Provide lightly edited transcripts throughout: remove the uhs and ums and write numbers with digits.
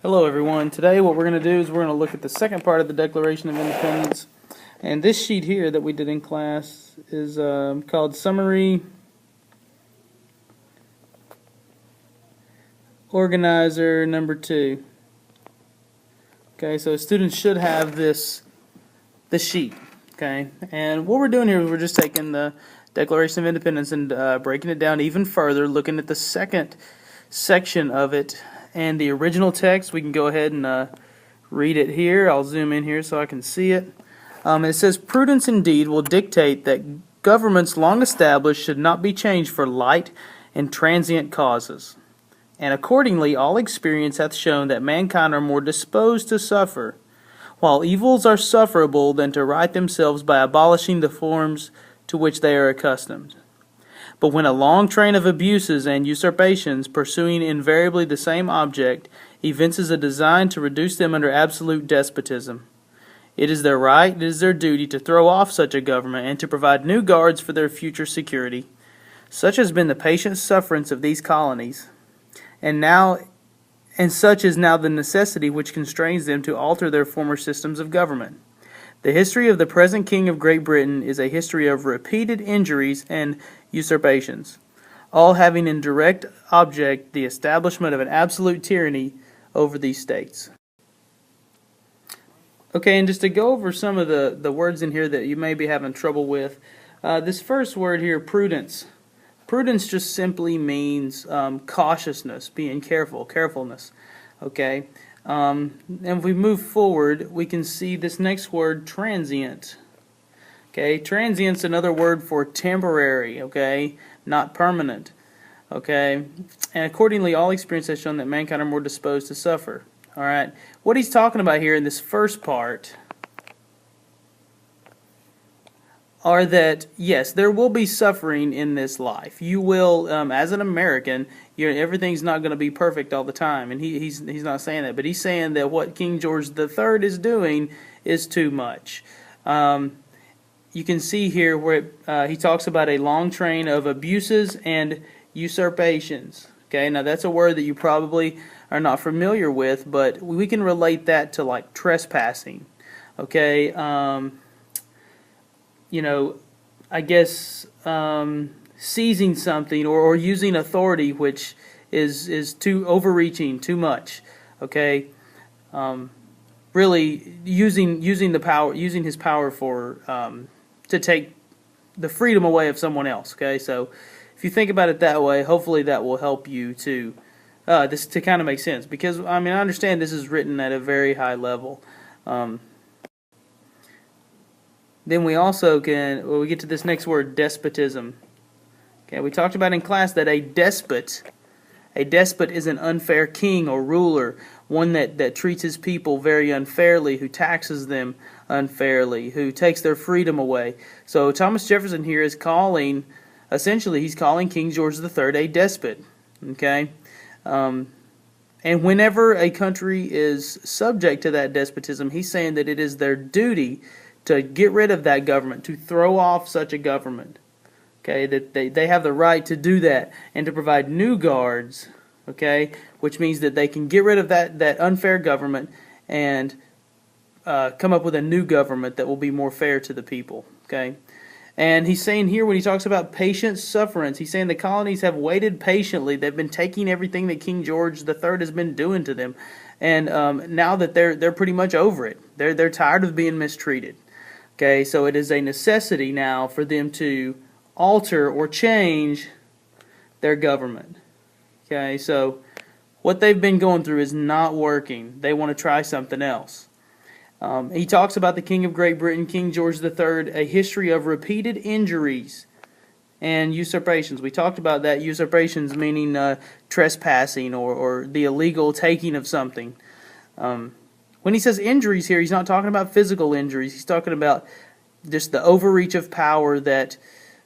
Hello everyone. Today what we're going to do is we're going to look at the second part of the Declaration of Independence. And this sheet here that we did in class is called Summary Organizer number 2. Okay, so students should have this sheet. Okay, and what we're doing here is we're just taking the Declaration of Independence and breaking it down even further, looking at the second section of it. And the original text, we can go ahead and read it here. I'll zoom in here so I can see it. It says, "Prudence indeed will dictate that governments long established should not be changed for light and transient causes. And accordingly all experience hath shown that mankind are more disposed to suffer, while evils are sufferable, than to right themselves by abolishing the forms to which they are accustomed. But when a long train of abuses and usurpations, pursuing invariably the same object, evinces a design to reduce them under absolute despotism, it is their right, it is their duty to throw off such a government and to provide new guards for their future security. Such has been the patient sufferance of these colonies, and such is now the necessity which constrains them to alter their former systems of government. The history of the present King of Great Britain is a history of repeated injuries and usurpations, all having in direct object the establishment of an absolute tyranny over these states." Okay, and just to go over some of the words in here that you may be having trouble with, this first word here, prudence. Prudence just simply means cautiousness, being carefulness. Okay, and if we move forward, we can see this next word, transient. Okay, transient's another word for temporary, okay, not permanent. Okay, and accordingly all experience has shown that mankind are more disposed to suffer. Alright, what he's talking about here in this first part are that, yes, there will be suffering in this life. You will, as an American, everything's not going to be perfect all the time, and he's not saying that, but he's saying that what King George III is doing is too much. You can see here where he talks about a long train of abuses and usurpations. Okay, now that's a word that you probably are not familiar with, but we can relate that to like trespassing. Okay, I guess seizing something or using authority which is too overreaching, too much. Okay, really using his power for to take the freedom away of someone else. Okay, so if you think about it that way, hopefully that will help you to kind of make sense, because I understand this is written at a very high level. Then we also we get to this next word, despotism. Okay, we talked about in class that a despot is an unfair king or ruler, one that treats his people very unfairly, who taxes them unfairly, who takes their freedom away. So Thomas Jefferson here is essentially he's calling King George III a despot. Okay, and whenever a country is subject to that despotism, he's saying that it is their duty to get rid of that government, to throw off such a government. Okay, that they have the right to do that and to provide new guards, okay, which means that they can get rid of that unfair government and come up with a new government that will be more fair to the people. Okay, and he's saying here when he talks about patient sufferance, he's saying the colonies have waited patiently. They've been taking everything that King George III has been doing to them, and now that they're pretty much over it, they're tired of being mistreated. Okay, so it is a necessity now for them to alter or change their government. Okay, so what they've been going through is not working. They want to try something else. He talks about the King of Great Britain, King George III, a history of repeated injuries and usurpations. We talked about that, usurpations meaning trespassing or the illegal taking of something. When he says injuries here, he's not talking about physical injuries. He's talking about just the overreach of power that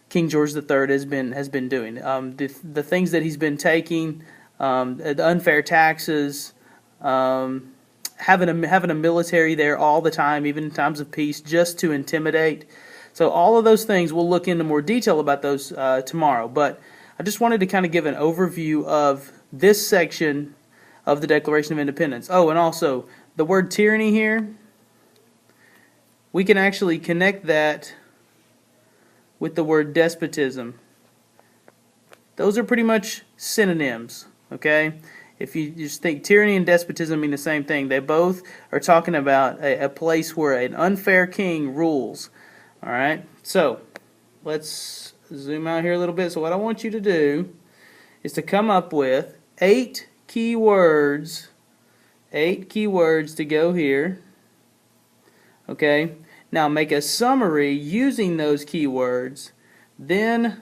King George III has been doing. The things that he's been taking, the unfair taxes, having a military there all the time, even in times of peace, just to intimidate. So all of those things, we'll look into more detail about those tomorrow. But I just wanted to kind of give an overview of this section of the Declaration of Independence. Oh, and also, the word tyranny here, we can actually connect that with the word despotism. Those are pretty much synonyms, okay? If you just think tyranny and despotism mean the same thing, they both are talking about a place where an unfair king rules. All right, so let's zoom out here a little bit. So what I want you to do is to come up with 8 keywords to go here. Okay, now make a summary using those keywords, then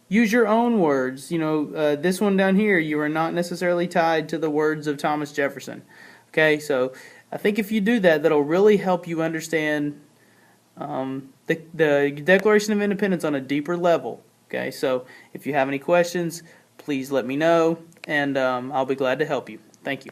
use your own words. You know, this one down here, you are not necessarily tied to the words of Thomas Jefferson. Okay, so I think if you do that, that'll really help you understand the Declaration of Independence on a deeper level. Okay, so if you have any questions, please let me know, and I'll be glad to help you. Thank you.